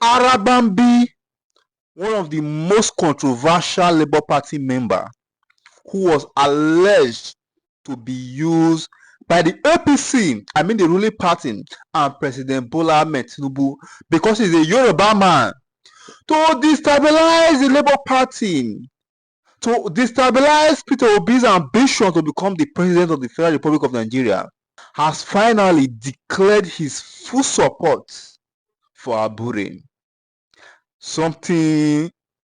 Arabambi, one of the most controversial Labour Party member, who was alleged to be used by the APC, I mean the ruling party, and President Bola Ahmed Tinubu, because he's a Yoruba man, to destabilize the Labour Party, to destabilize Peter Obi's ambition to become the president of the Federal Republic of Nigeria, has finally declared his full support for Abure. Something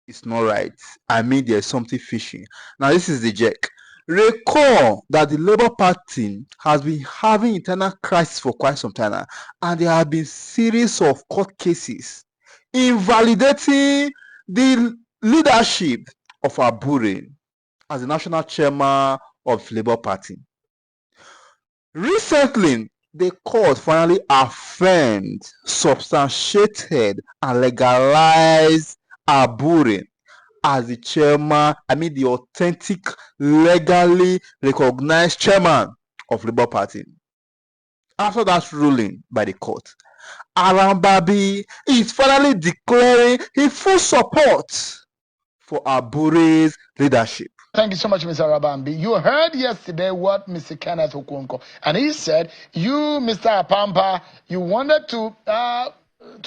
is not right. I mean, there's something fishy. Now, this is the jerk. Recall that the Labour Party has been having internal crisis for quite some time now, and there have been series of court cases invalidating the leadership of Abure as the national chairman of the Labour Party. Recently, the court finally affirmed, substantiated, and legalized Abure as the chairman, I mean the authentic, legally recognized chairman of Labour Party. After that ruling by the court, Arabambi is finally declaring his full support for Abure's leadership. Thank you so much, Mr. Arabambi. You heard yesterday what Mr. Kenneth Okwonkwo, and he said, you, Mr. Apampa, you wanted to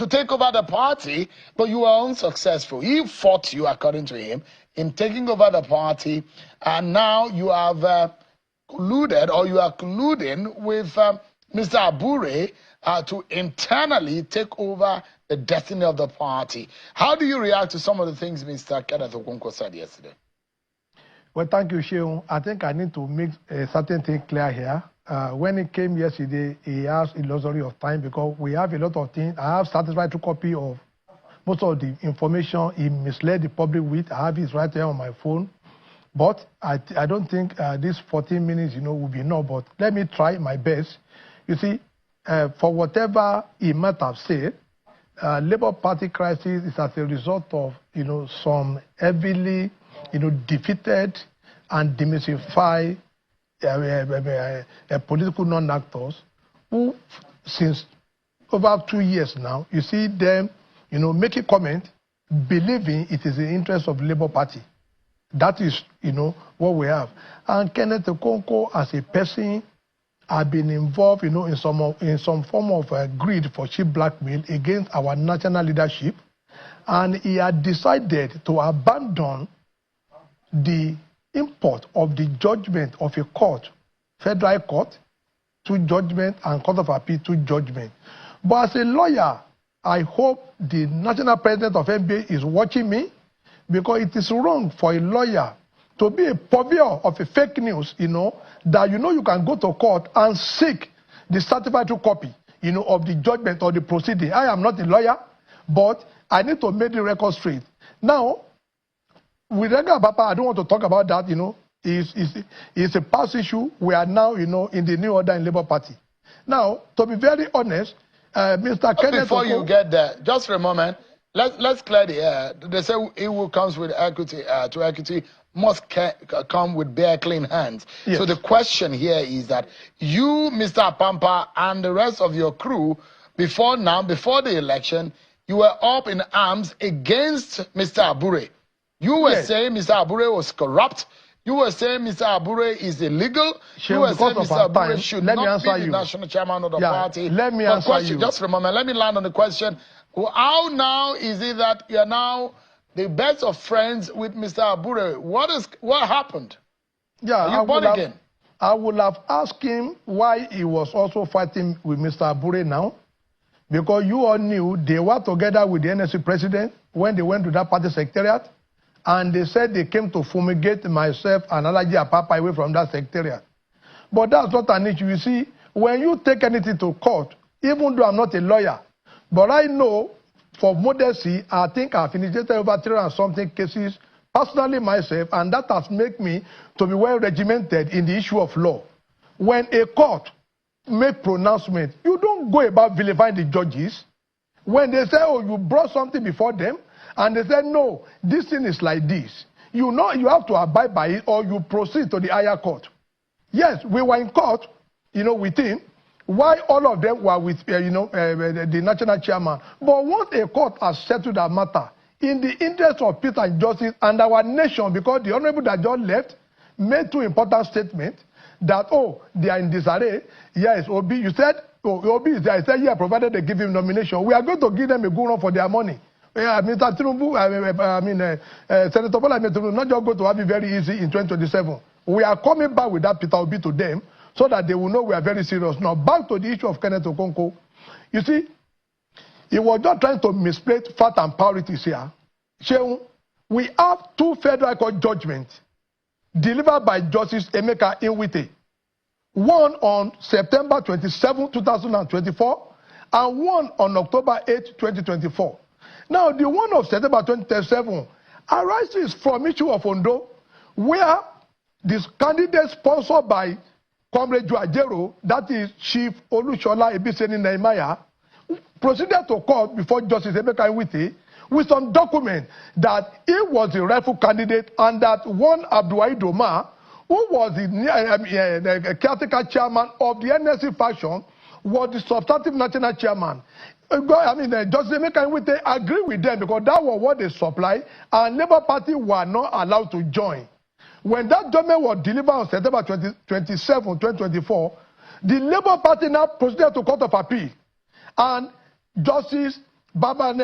take over the party, but you were unsuccessful. He fought you, according to him, in taking over the party, and now you have colluded, or you are colluding with Mr. Abure to internally take over the destiny of the party. How do you react to some of the things Mr. Kenneth Okwonkwo said yesterday? Well, thank you, Sheung. I think I need to make a certain thing clear here. When he came yesterday, he asked a luxury of time because we have a lot of things. I have satisfactory copy of most of the information he misled the public with. I have it right there on my phone. But I don't think these 14 minutes, will be enough. But let me try my best. You see, for whatever he might have said, Labour Party crisis is as a result of, some heavily defeated and demystified political non-actors who, since over 2 years now, you see them, make a comment, believing it is the interest of the Labour Party. That is, what we have. And Kenneth Okonkwo, as a person, have been involved, in some form of greed for cheap blackmail against our national leadership, and he had decided to abandon the import of the judgment of a court, federal court, to judgment, and court of appeal to judgment. But as a lawyer, I hope the national president of NBA is watching me, because it is wrong for a lawyer to be a purveyor of a fake news, that you can go to court and seek the certified copy, of the judgment or the proceeding. I am not a lawyer, but I need to make the record straight. Now, with regard to Papa, I don't want to talk about that, It's a past issue. We are now, in the new order in Labour Party. Now, to be very honest, Mr. Kenneth Before you get there, just for a moment, let's clear the air. They say he who comes with equity to equity must come with bare clean hands. Yes. So the question here is that you, Mr. Apampa, and the rest of your crew, before the election, you were up in arms against Mr. Abure. You were saying Mr. Abure was corrupt. You were saying Mr. Abure is illegal. You were saying Mr. Abure should not be the national chairman of the party. Let me answer you. Just for a moment, let me land on the question. How now is it that you are now the best of friends with Mr. Abure? What happened? Yeah, Are you born again? I would have asked him why he was also fighting with Mr. Abure now. Because you all knew they were together with the NSC president when they went to that party secretariat. And they said they came to fumigate myself and Alaji Apapa away from that secretariat. But that's not an issue. You see, when you take anything to court, even though I'm not a lawyer, but I know for modesty, I think I've initiated over 300 and something cases personally myself, and that has made me to be well regimented in the issue of law. When a court make pronouncement, you don't go about vilifying the judges. When they say, oh, you brought something before them, and they said, no, this thing is like this. You have to abide by it or you proceed to the higher court. Yes, we were in court, with him. why all of them were with, the national chairman. But once a court has settled that matter, in the interest of peace and justice and our nation, because the honorable that just left made 2 important statements that, they are in disarray. Yes, Obi, you said, Obi is there. I said, yeah, provided they give him nomination. We are going to give them a good run for their money. Mr. Tinubu, Senator Bola Tinubu, not just going to have it very easy in 2027. We are coming back with that Peter Obi to them so that they will know we are very serious. Now, back to the issue of Kenneth Okonkwo. You see, he was just trying to misplace fact and priorities here. We have 2 federal court judgments delivered by Justice Emeka Nwite. One on September 27, 2024, and one on October 8, 2024. Now, the one of September 2027 arises from issue of Ondo, where this candidate sponsored by Comrade Juajero, that is Chief Olushola Ebiseni Nehemiah, proceeded to court before Justice Emeka Nwite with some document that he was the rightful candidate and that one Abdul Doma, who was the caretaker chairman of the NSC faction, was the substantive national chairman. Justice Emeka Nwite agreed with them because that was what they supplied, and Labour Party were not allowed to join. When that judgment was delivered on September 27, 2024, the Labour Party now proceeded to Court of Appeal. And Justice Baka,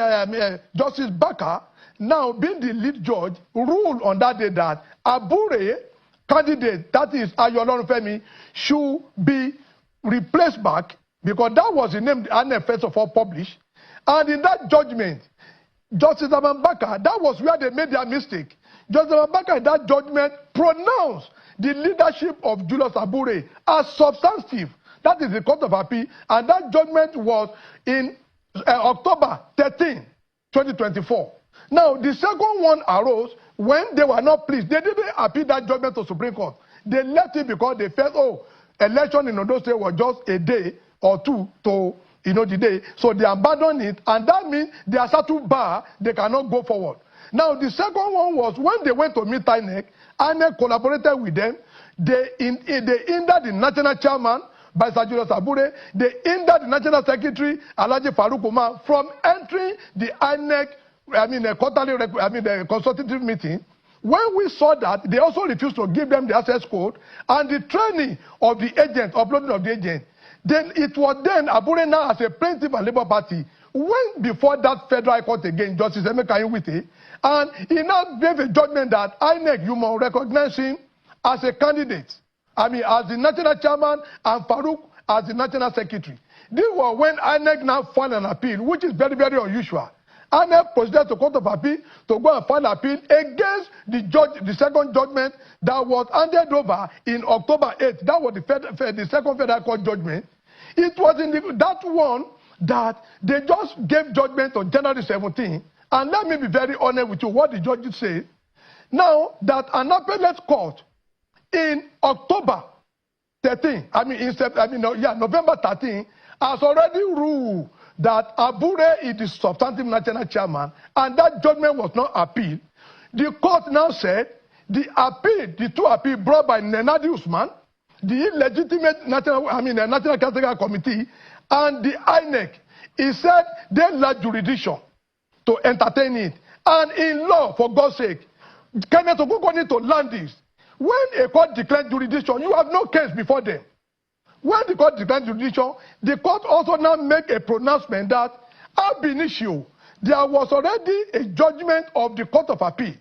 now being the lead judge, ruled on that day that Abure candidate, that is Ayolorun Femi, should be replaced back because that was the name and first of all published. And in that judgment, Justice Baka, that was where they made their mistake. Justice Baka in that judgment pronounced the leadership of Julius Abure as substantive. That is the Court of Appeal, and that judgment was in October 13, 2024. Now, the second one arose when they were not pleased. They didn't appeal that judgment to Supreme Court. They left it because they felt, election in Ondo State was just a day or 2 to, the day. So they abandoned it, and that means they are settled bar, they cannot go forward. Now, the second one was when they went to meet INEC, INEC collaborated with them. They hindered the national chairman, by Sir Julius Abure. They hindered the national secretary, Alhaji Farouk Umar, from entering the INEC, the consultative meeting. When we saw that, they also refused to give them the access code and the training of the agent, uploading of the agent. Then it was then Abure now as a plaintiff and Labour Party went before that federal court again, Justice Emeka Nwite, and he now gave a judgment that INEC, you must recognize him as a candidate. As the national chairman and Farouk as the national secretary. This was when INEC now filed an appeal, which is very, very unusual. INEC proceeded to Court of Appeal to go and file an appeal against the second judgment that was handed over in October 8th. That was the second federal court judgment. It was in that one that they just gave judgment on January 17th. And let me be very honest with you, what the judges say. Now that an appellate court in October 13, November 13, has already ruled that Abure is the substantive national chairman, and that judgment was not appealed. The court now said the 2 appeals brought by Nnamdi Usman, the illegitimate National Category Committee, and the INEC, he said they lack jurisdiction to entertain it. And in law, for God's sake, Kenneth Okonkwo need to learn this. When a court declares jurisdiction, you have no case before them. When the court declares jurisdiction, the court also now make a pronouncement that ab initio, there was already a judgment of the Court of Appeal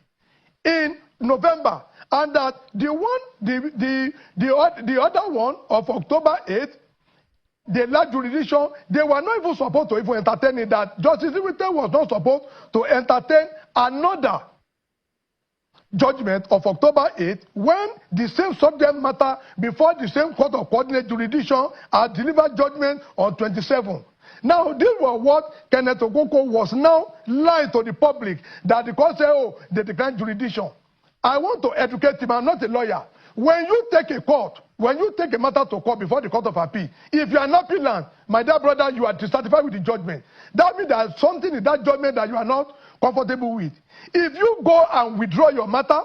in November, and that the other one of October 8th, the last jurisdiction, they were not even supposed to even entertain it, that Justice Nwite was not supposed to entertain another judgment of October 8th when the same subject matter before the same court of coordinate jurisdiction had delivered judgment on 27. Now, this was what Kenneth Okonkwo was now lying to the public, that the court said, they declined jurisdiction. I want to educate him. I'm not a lawyer. When you take a matter to court before the Court of Appeal, if you are not appealant, my dear brother, you are dissatisfied with the judgment. That means there is something in that judgment that you are not comfortable with. If you go and withdraw your matter,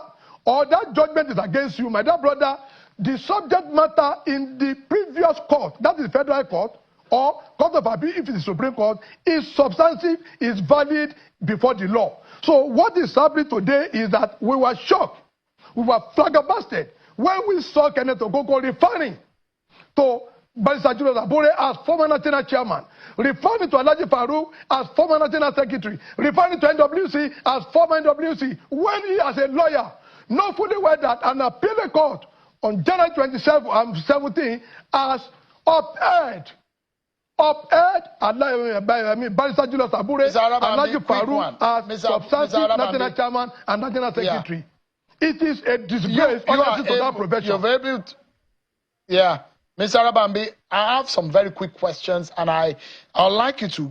or that judgment is against you, my dear brother, the subject matter in the previous court, that is federal court, or court of appeal if it is Supreme Court, is substantive, is valid before the law. So what is happening today is that we were shocked, we were flabbergasted when we saw Kenneth Okokwo referring to Barrister Julius Abure as former national chairman, referring to Alhaji Farouk as former national secretary, referring to NWC as former NWC, when he as a lawyer know fully well that an appellate court on January 17 has upheld Barrister Julius Abure and Alhaji Farouk as substantive national chairman and national secretary. Yeah. It is a disgrace to that profession. You're very able to, yeah. Mr. Arabambi, I have some very quick questions, and I'd like you to,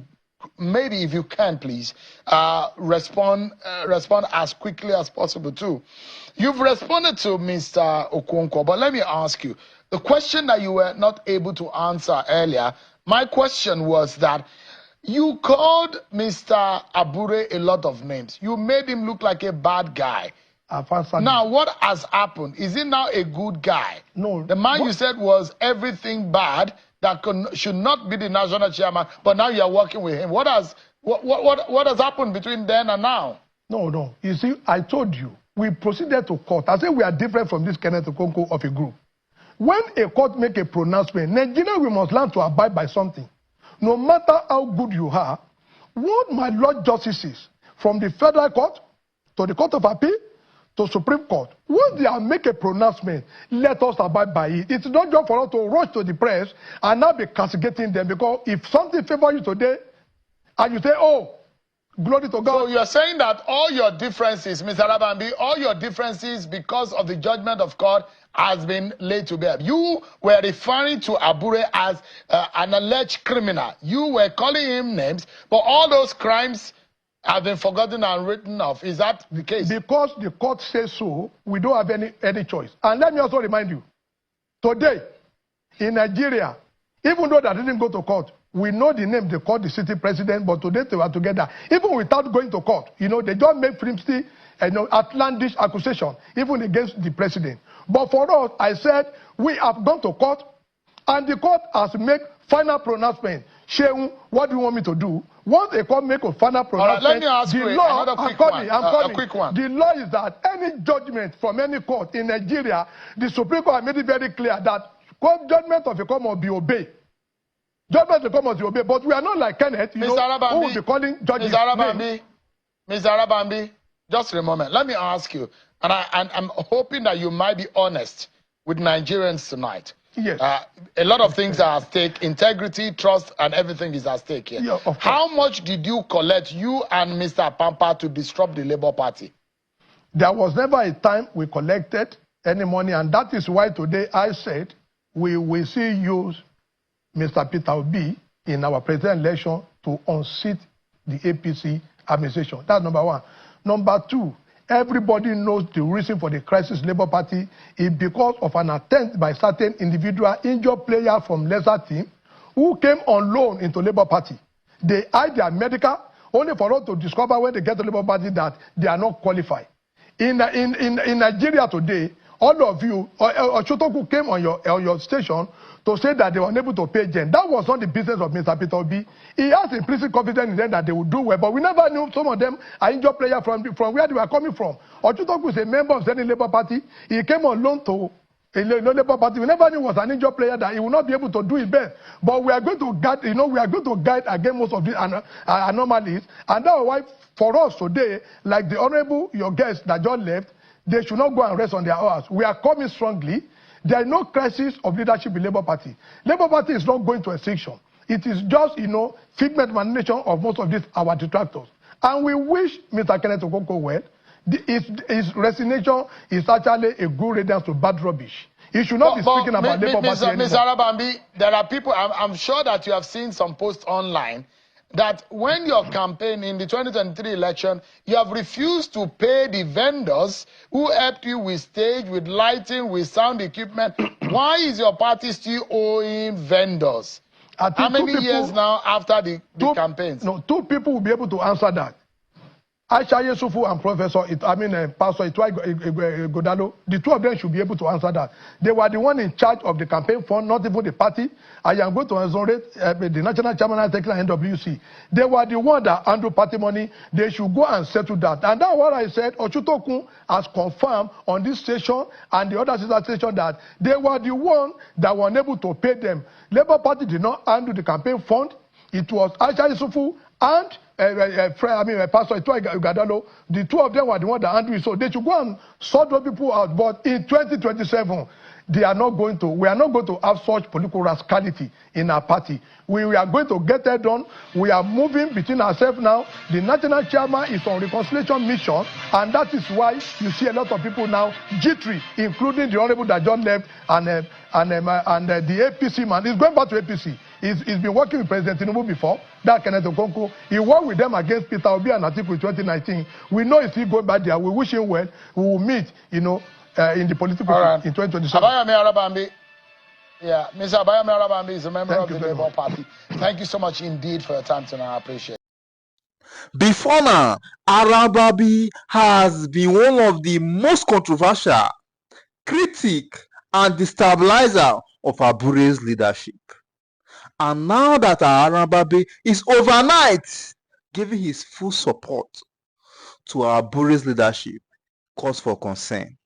maybe if you can, please, respond as quickly as possible, too. You've responded to Mr. Okonkwo, but let me ask you, the question that you were not able to answer earlier, my question was that you called Mr. Abure a lot of names. You made him look like a bad guy. Now, what has happened? Is he now a good guy? No. The man you said was everything bad that should not be the national chairman, but now you are working with him. What has happened between then and now? No. You see, I told you, we proceeded to court. I said we are different from this Kenneth Okokwo of a group. When a court make a pronouncement, Nigeria, we must learn to abide by something. No matter how good you are, what my Lord Justices, from the federal court to the Court of Appeal, to Supreme Court, once they make a pronouncement, let us abide by it. It's not just for us to rush to the press and now be castigating them, because if something favors you today and you say, oh, glory to God. So you're saying that all your differences, Mr. Arabambi, all your differences because of the judgment of God has been laid to bear. You were referring to Abure as an alleged criminal. You were calling him names, but all those crimes have been forgotten and written off. Is that the case? Because the court says so, we don't have any choice. And let me also remind you, today, in Nigeria, even though they didn't go to court, we know the name they called the city president, but today they were together. Even without going to court, they don't make flimsy, outlandish accusation, even against the president. But for us, I said, we have gone to court, and the court has made final pronouncement. Shehu, what do you want me to do? Once a court make a final pronouncement, let me ask you another quick one. A quick one. The law is that any judgment from any court in Nigeria, the Supreme Court made it very clear that judgment of a court must be obeyed. Judgment of the court must be obeyed. But we are not like Kenneth, who will be calling judges. Mr. Arabambi, just a moment. Let me ask you, and I'm hoping that you might be honest with Nigerians tonight. Yes. A lot of things are at stake. Integrity, trust, and everything is at stake here. Yeah, how much did you collect, you and Mr. Pampa, to disrupt the Labour Party? There was never a time we collected any money, and that is why today I said we will see use Mr. Peter Obi in our presidential election to unseat the APC administration. That's number one. Number two, everybody knows the reason for the crisis Labour Party is because of an attempt by certain individual injured players from lesser team who came on loan into Labour Party. They hide their medical only for us to discover when they get to Labour Party that they are not qualified. In Nigeria today, all of you, Oshotoku came on your station to say that they were unable to pay Gen. That was not the business of Mr. Peter Obi. He has implicit confidence in them that they would do well, but we never knew some of them are injured players from where they were coming from. Oshotoku is a member of the Labour Party. He came on loan to Labour Party. We never knew he was an injured player, that he would not be able to do his best. But we are going to guide, we are going to guide against most of these anomalies. And that's why for us today, like the honorable, your guest that just left, they should not go and rest on their hours. We are coming strongly. There is no crisis of leadership in Labour Party. Labour Party is not going to extinction. It is just, figment imagination of most of these our detractors. And we wish Mr. Kenneth Okokwo well. His resignation is actually a good riddance to bad rubbish. He should not be speaking about Labour Party anymore. Mr. Arabambi, there are people, I'm sure that you have seen some posts online, that when your campaign in the 2023 election, you have refused to pay the vendors who helped you with stage, with lighting, with sound equipment. Why is your party still owing vendors? How many years now after the campaigns? No, two people will be able to answer that. Aisha Yesufu and Pastor Ighodalo, the two of them should be able to answer that. They were the one in charge of the campaign fund, not even the party. I am going to exonerate the national chairman and NWC. They were the one that handled party money. They should go and settle that. And that's what I said. Ochutokun has confirmed on this station and the other sister station that they were the one that were unable to pay them. Labour Party did not handle the campaign fund. It was Aisha Yesufu and Pastor Ighodalo. The two of them were the one that handled it. So they should go and sort those people out. But in 2027, we are not going to have such political rascality in our party. We are going to get that done. We are moving between ourselves now. The national chairman is on reconciliation mission, and that is why you see a lot of people now jittery, including the honorable that just left and the APC man. He's going back to APC. He's been working with President Tinubu before. That Kenneth Okonkwwo. He worked with them against Peter Obi and Atiku in 2019. We know he's still going back there. We wish him well. We will meet, in the political in 2027. Arabambi. Yeah, Mr. Abayami Arabambi is a member of the Labour Party. Thank you so much indeed for your time tonight. I appreciate it. Before now, Arabambi has been one of the most controversial critic and destabilizer of Abure's leadership. And now that Arabambi is overnight giving his full support to Abure's leadership, cause for concern.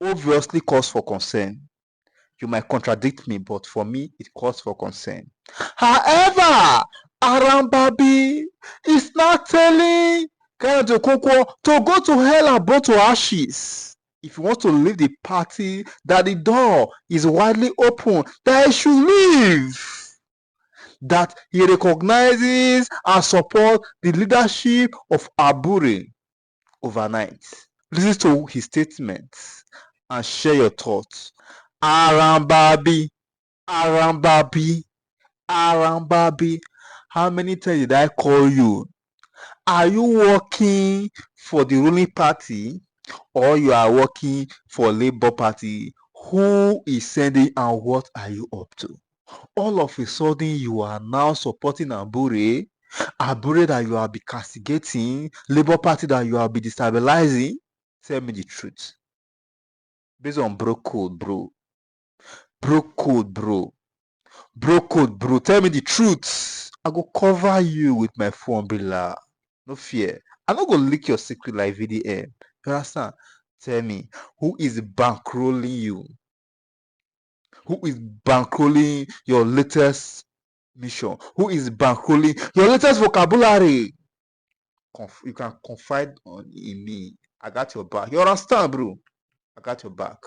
Obviously cause for concern. You might contradict me, but for me, it calls for concern. However, Arabambi is not telling Kenneth Okonkwo to go to hell and burn to ashes. If he wants to leave the party, that the door is widely open, that he should leave. That he recognizes and supports the leadership of Abure overnight. Listen to his statements and share your thoughts. Arabambi, how many times did I call you? Are you working for the ruling party or you are working for Labour Party? Who is sending and what are you up to? All of a sudden, you are now supporting Abure that you have been castigating, Labour Party that you have been destabilizing. Tell me the truth. Based on bro code, bro. Tell me the truth. I go cover you with my phone umbrella. No fear. I'm not gonna leak your secret like VDM. You understand? Tell me, who is bankrolling you? Who is bankrolling your latest mission? Who is bankrolling your latest vocabulary? You can confide in me. I got your back. You understand, bro? I got your back.